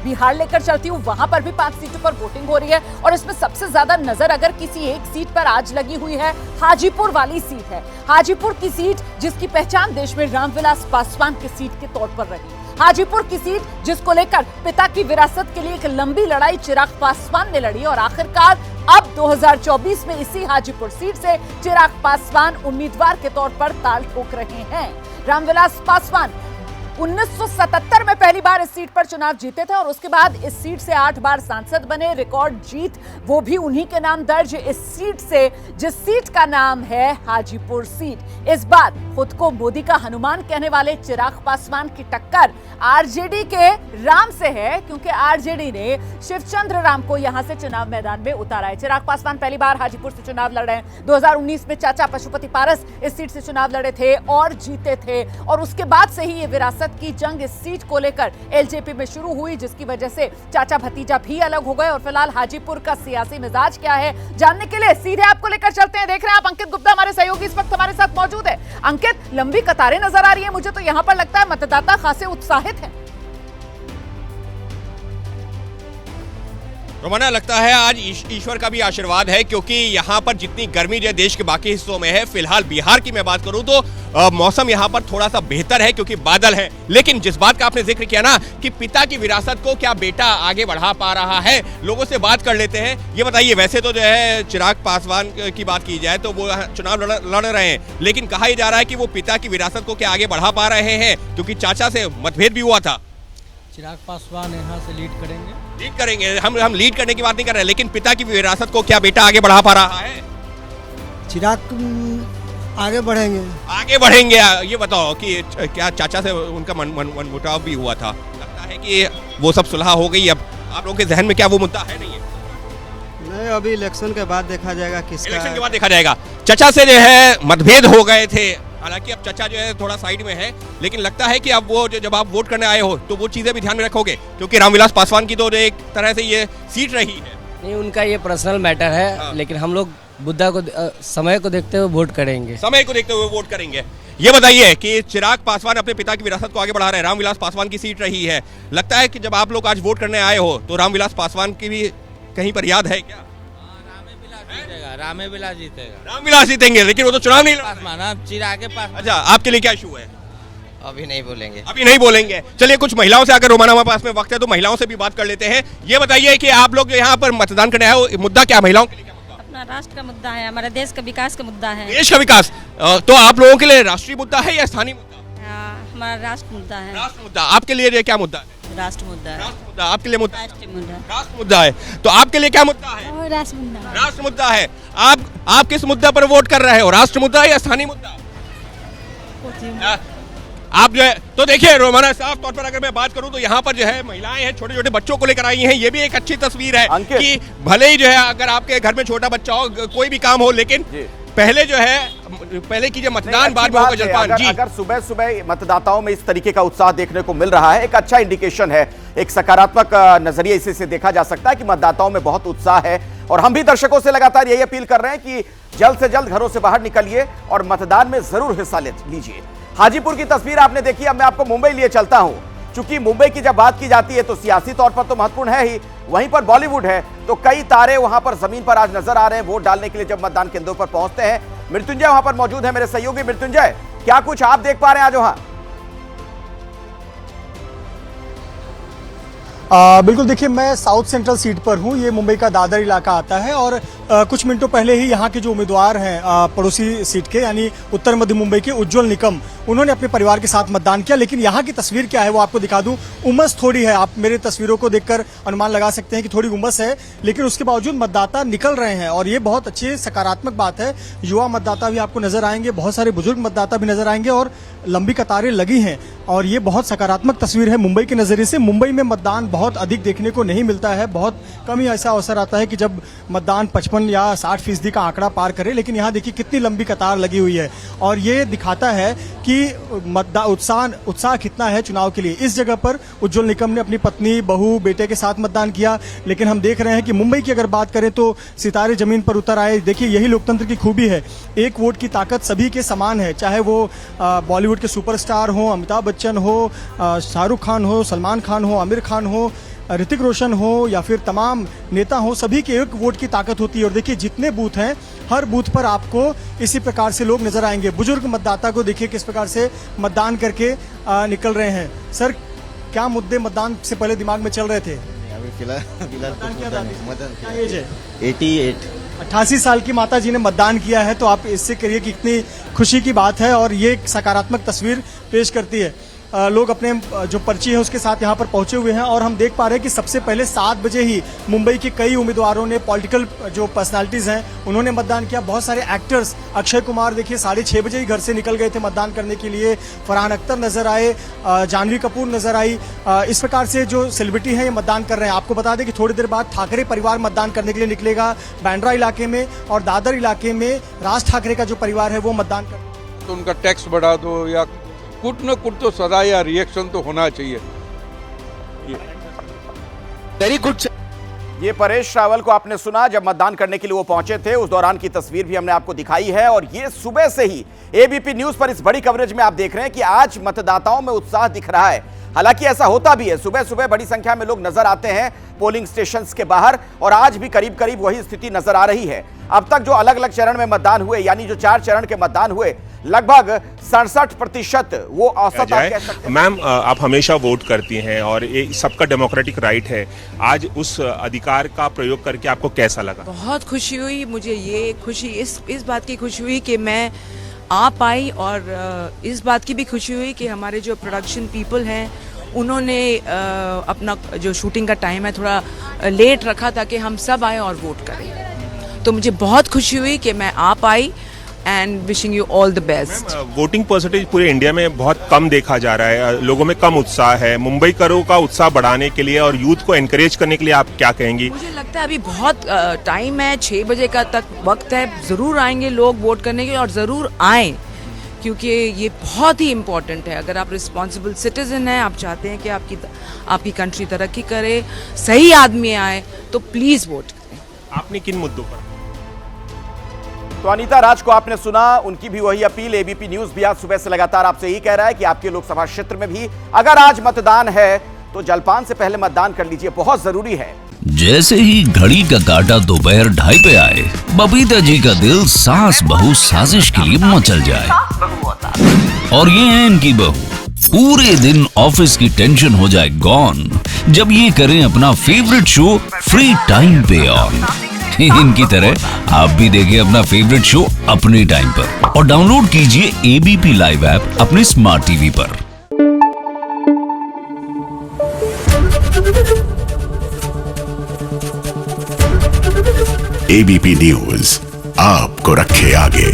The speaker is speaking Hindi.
बिहार लेकर चलती हूँ, वहां पर भी 5 सीटों पर वोटिंग हो रही है और इसमें सबसे ज्यादा नजर अगर किसी एक सीट पर आज लगी हुई है, हाजीपुर वाली सीट है। हाजीपुर की सीट जिसकी पहचान देश में रामविलास पासवान की सीट के तौर पर रही। हाजीपुर की सीट जिसको लेकर पिता की विरासत के लिए एक लंबी लड़ाई चिराग पासवान ने लड़ी और आखिरकार अब 2024 में इसी हाजीपुर सीट से चिराग पासवान उम्मीदवार के तौर पर ताल ठोक रहे हैं। रामविलास पासवान 1977 में पहली बार इस सीट पर चुनाव जीते थे और उसके बाद इस सीट से 8 बार सांसद बने। रिकॉर्ड जीत वो भी उन्हीं के नाम दर्ज इस सीट से, जिस सीट का नाम है हाजीपुर सीट। इस बार खुद को मोदी का हनुमान कहने वाले चिराग पासवान की टक्कर आरजेडी के राम से है, क्योंकि आरजेडी ने शिवचंद्र राम को यहां से चुनाव मैदान में उतारा है। चिराग पासवान पहली बार हाजीपुर से चुनाव लड़ रहे हैं। 2019 में चाचा पशुपति पारस इस सीट से चुनाव लड़े थे और जीते थे और उसके बाद से ही ये विरासत की जंग इस सीट को लेकर एलजेपी में शुरू हुई, जिसकी वजह से चाचा भतीजा भी अलग हो गए। और फिलहाल हाजीपुर का सियासी मिजाज क्या है जानने के लिए सीधे आपको लेकर चलते हैं। देख रहे हैं आप अंकित गुप्ता हमारे सहयोगी इस वक्त हमारे साथ मौजूद है। अंकित, लंबी कतारें नजर आ रही है, मुझे तो यहां पर लगता है मतदाता खासे उत्साहित हैं। रोमाना, लगता है आज ईश्वर का भी आशीर्वाद है, क्योंकि यहाँ पर जितनी गर्मी जो देश के बाकी हिस्सों में है, फिलहाल बिहार की मैं बात करूं तो मौसम यहाँ पर थोड़ा सा बेहतर है क्योंकि बादल है। लेकिन जिस बात का आपने जिक्र किया ना कि पिता की विरासत को क्या बेटा आगे बढ़ा पा रहा है, लोगों से बात कर लेते हैं। ये बताइए, वैसे तो जो है चिराग पासवान की बात की जाए तो वो चुनाव लड़ रहे हैं, लेकिन कहा ही जा रहा है कि वो पिता की विरासत को क्या आगे बढ़ा पा रहे हैं, क्योंकि चाचा से मतभेद भी हुआ था। चिराग पासवान यहाँ से लीड करेंगे। हम लीड करने की बात नहीं कर रहे, लेकिन पिता की विरासत को क्या बेटा आगे बढ़ा पा रहा है? चिराग आगे बढ़ेंगे। ये बताओ कि क्या चाचा से उनका मनमुटाव भी हुआ था? लगता है कि वो सब सुलह हो गई। अब आप लोगों के जहन में क्या वो मुद्दा है? नहीं, अभी इलेक्शन के बाद देखा जाएगा किसका। इलेक्शन के बाद देखा जाएगा। चाचा से जो है मतभेद हो गए थे, हालांकि अब चाचा जो है थोड़ा साइड में है, लेकिन लगता है कि अब वो जब आप वोट करने आए हो तो वो चीजें भी ध्यान में रखोगे, क्योंकि रामविलास पासवान की तो एक तरह से ये सीट रही है। नहीं, उनका ये पर्सनल मैटर है। हाँ। लेकिन हम लोग बुद्धा को समय को देखते हुए वोट करेंगे। ये बताइए कि चिराग पासवान अपने पिता की विरासत को आगे बढ़ा रहे हैं, रामविलास पासवान की सीट रही है। लगता है कि जब आप लोग आज वोट करने आए हो तो रामविलास पासवान की भी कहीं पर याद है क्या? रामविलास जीतेंगे, लेकिन वो तो चुनाव नहीं लड़। चिराग के पास। अच्छा, आपके लिए क्या इशू है? अभी नहीं बोलेंगे। चलिए, कुछ महिलाओं से अगर रोमाना हमारे पास में वक्त है तो महिलाओं से भी बात कर लेते हैं। ये बताइए कि आप लोग जो यहाँ पर मतदान करने आए हो, मुद्दा क्या महिलाओं के लिए? क्या मुद्दा? अपना राष्ट्र का मुद्दा है, हमारे देश का विकास का मुद्दा है। देश का विकास तो आप लोगों के लिए राष्ट्रीय मुद्दा है या स्थानीय मुद्दा? हमारा राष्ट्र मुद्दा है। राष्ट्र मुद्दा। आपके लिए क्या मुद्दा है? राष्ट्र मुद्दा है। राष्ट्र मुद्दा आपके लिए मुद्दा? राष्ट्रीय मुद्दा। राष्ट्र मुद्दा है। तो आपके लिए क्या मुद्दा है? राष्ट्र मुद्दा। राष्ट्र मुद्दा है। आप किस मुद्दा पर वोट कर रहे हो, राष्ट्र मुद्दा या स्थानीय मुद्दा? आप जो है तो देखिए रोमाना, साफ तौर पर अगर मैं बात करूं तो यहाँ पर जो है महिलाएं हैं, छोटे छोटे बच्चों को लेकर आई हैं। ये भी एक अच्छी तस्वीर है कि भले ही जो है अगर आपके घर में छोटा बच्चा हो, कोई भी काम हो, लेकिन पहले जो है पहले कीजिए मतदान, बाद में होगा जलपान। अगर सुबह सुबह मतदाताओं में इस तरीके का उत्साह देखने को मिल रहा है, एक अच्छा इंडिकेशन है, एक सकारात्मक नजरिए इसे देखा जा सकता है कि मतदाताओं में बहुत उत्साह है। और हम भी दर्शकों से लगातार यही अपील कर रहे हैं कि जल्द से जल्द घरों से बाहर निकलिए और मतदान में जरूर हिस्सा लीजिए। हाजीपुर की तस्वीर आपने देखी, अब मैं आपको मुंबई लिए चलता हूं। चूंकि मुंबई की जब बात की जाती है तो सियासी तौर पर तो महत्वपूर्ण है ही, वहीं पर बॉलीवुड है, तो कई तारे वहां पर जमीन पर आज नजर आ रहे हैं वोट डालने के लिए जब मतदान केंद्रों पर पहुंचते हैं। मृत्युंजय वहां पर मौजूद है, मेरे सहयोगी। मृत्युंजय, क्या कुछ आप देख पा रहे हैं आज वहां? बिल्कुल, देखिए मैं साउथ सेंट्रल सीट पर हूं। ये मुंबई का दादर इलाका आता है और कुछ मिनटों पहले ही यहाँ के जो उम्मीदवार हैं पड़ोसी सीट के, यानी उत्तर मध्य मुंबई के उज्जवल निकम, उन्होंने अपने परिवार के साथ मतदान किया। लेकिन यहाँ की तस्वीर क्या है वो आपको दिखा दूं। उमस थोड़ी है, आप मेरे तस्वीरों को देखकर अनुमान लगा सकते हैं कि थोड़ी उमस है, लेकिन उसके बावजूद मतदाता निकल रहे हैं और ये बहुत अच्छी सकारात्मक बात है। युवा मतदाता भी आपको नजर आएंगे, बहुत सारे बुजुर्ग मतदाता भी नजर आएंगे और लंबी कतारें लगी हैं और ये बहुत सकारात्मक तस्वीर है मुंबई के नजरिए से। मुंबई में मतदान बहुत अधिक देखने को नहीं मिलता है, बहुत कम ही ऐसा अवसर आता है कि जब मतदान 55 या 60% का आंकड़ा पार करे, लेकिन यहाँ देखिए कितनी लंबी कतार लगी हुई है और ये दिखाता है कि उत्साह कितना है चुनाव के लिए। इस जगह पर उज्जवल निकम ने अपनी पत्नी, बहू, बेटे के साथ मतदान किया, लेकिन हम देख रहे हैं कि मुंबई की अगर बात करें तो सितारे जमीन पर उतर आए। देखिए यही लोकतंत्र की खूबी है, एक वोट की ताकत सभी के समान है, चाहे वो बॉलीवुड के सुपरस्टार हो, अमिताभ बच्चन हो, शाहरुख खान हो, सलमान खान हो, आमिर खान हो, ऋतिक रोशन हो या फिर तमाम नेता हो, सभी के एक वोट की ताकत होती है। और देखिए जितने बूथ हैं, हर बूथ पर आपको इसी प्रकार से लोग नजर आएंगे। बुजुर्ग मतदाता को देखिए किस प्रकार से मतदान करके निकल रहे हैं। सर, क्या मुद्दे मतदान से पहले दिमाग में चल रहे थे? अभी फिलहाल क्या एज है? 88 साल की माता जी ने मतदान किया है, तो आप इससे करिए कि कितनी खुशी की बात है और ये एक सकारात्मक तस्वीर पेश करती है। लोग अपने जो पर्ची है उसके साथ यहाँ पर पहुंचे हुए हैं और हम देख पा रहे हैं कि सबसे पहले 7 बजे ही मुंबई के कई उम्मीदवारों ने, पॉलिटिकल जो पर्सनालिटीज हैं उन्होंने मतदान किया। बहुत सारे एक्टर्स, अक्षय कुमार देखिए 6:30 बजे ही घर से निकल गए थे मतदान करने के लिए। फरहान अख्तर नजर आए, जानवी कपूर नजर आई। इस प्रकार से जो सेलिब्रिटी है ये मतदान कर रहे हैं। आपको बता दें कि थोड़ी देर बाद ठाकरे परिवार मतदान करने के लिए निकलेगा बांद्रा इलाके में, और दादर इलाके में राज ठाकरे का जो परिवार है वो मतदान कर। तो उनका टैक्स बढ़ा दो या कुछ न कुछ तो सजा या रिएक्शन तो होना चाहिए। Very good. ये परेश रावल को आपने सुना जब मतदान करने के लिए वो पहुंचे थे, उस दौरान की तस्वीर भी हमने आपको दिखाई है। और ये सुबह से ही एबीपी न्यूज पर इस बड़ी कवरेज में आप देख रहे हैं कि आज मतदाताओं में उत्साह दिख रहा है। हालांकि ऐसा होता भी है, सुबह सुबह बड़ी संख्या में लोग नजर आते हैं पोलिंग स्टेशंस के बाहर, और आज भी करीब करीब वही स्थिति नजर आ रही है। अब तक जो अलग अलग चरण में मतदान हुए, यानी जो 4 चरण के मतदान हुए, लगभग 67% वो औसत आप कह सकते हैं। मैम, आप हमेशा वोट करती हैं और ये सबका डेमोक्रेटिक राइट है। आज उस अधिकार का प्रयोग करके आपको कैसा लगा? बहुत खुशी हुई मुझे। ये खुशी इस बात की खुशी हुई कि मैं आ पाई, और इस बात की भी खुशी हुई कि हमारे जो प्रोडक्शन पीपल हैं उन्होंने अपना जो शूटिंग का टाइम है थोड़ा लेट रखा ताकि हम सब आए और वोट करें। तो मुझे बहुत खुशी हुई कि मैं आ पाई, and wishing you all the best. Voting percentage पूरे इंडिया में बहुत कम देखा जा रहा है, लोगों में कम उत्साह है। मुंबई करों का उत्साह बढ़ाने के लिए और यूथ को एनकरेज करने के लिए आप क्या कहेंगी? मुझे लगता है अभी बहुत टाइम है, 6 बजे का तक वक्त है। ज़रूर आएंगे लोग वोट करने के लिए, और ज़रूर आएँ क्योंकि ये बहुत ही इम्पोर्टेंट है। अगर आप रिस्पॉन्सिबल सिटीजन हैं, आप चाहते हैं कि आपकी कंट्री तरक्की करे, सही आदमी आए, तो प्लीज़ वोट करें। आपने किन मुद्दों पर? तो अनीता राज को आपने सुना, उनकी भी वही अपील। एबीपी न्यूज भी आज सुबह से लगातार आपसे यही कह रहा है कि आपके लोकसभा क्षेत्र में भी अगर आज मतदान है तो जलपान से पहले मतदान कर लीजिए, बहुत जरूरी है। जैसे ही घड़ी का काटा दोपहर 2:30 पे आए, बबीता जी का दिल सास बहू साजिश के लिए मचल जाए। और ये है इनकी बहू, पूरे दिन ऑफिस की टेंशन हो जाए गॉन जब ये करें अपना फेवरेट शो फ्री टाइम पे ऑन। इनकी तरह आप भी देखिए अपना फेवरेट शो अपने टाइम पर, और डाउनलोड कीजिए एबीपी लाइव ऐप अपने स्मार्ट टीवी पर। एबीपी न्यूज आपको रखे आगे।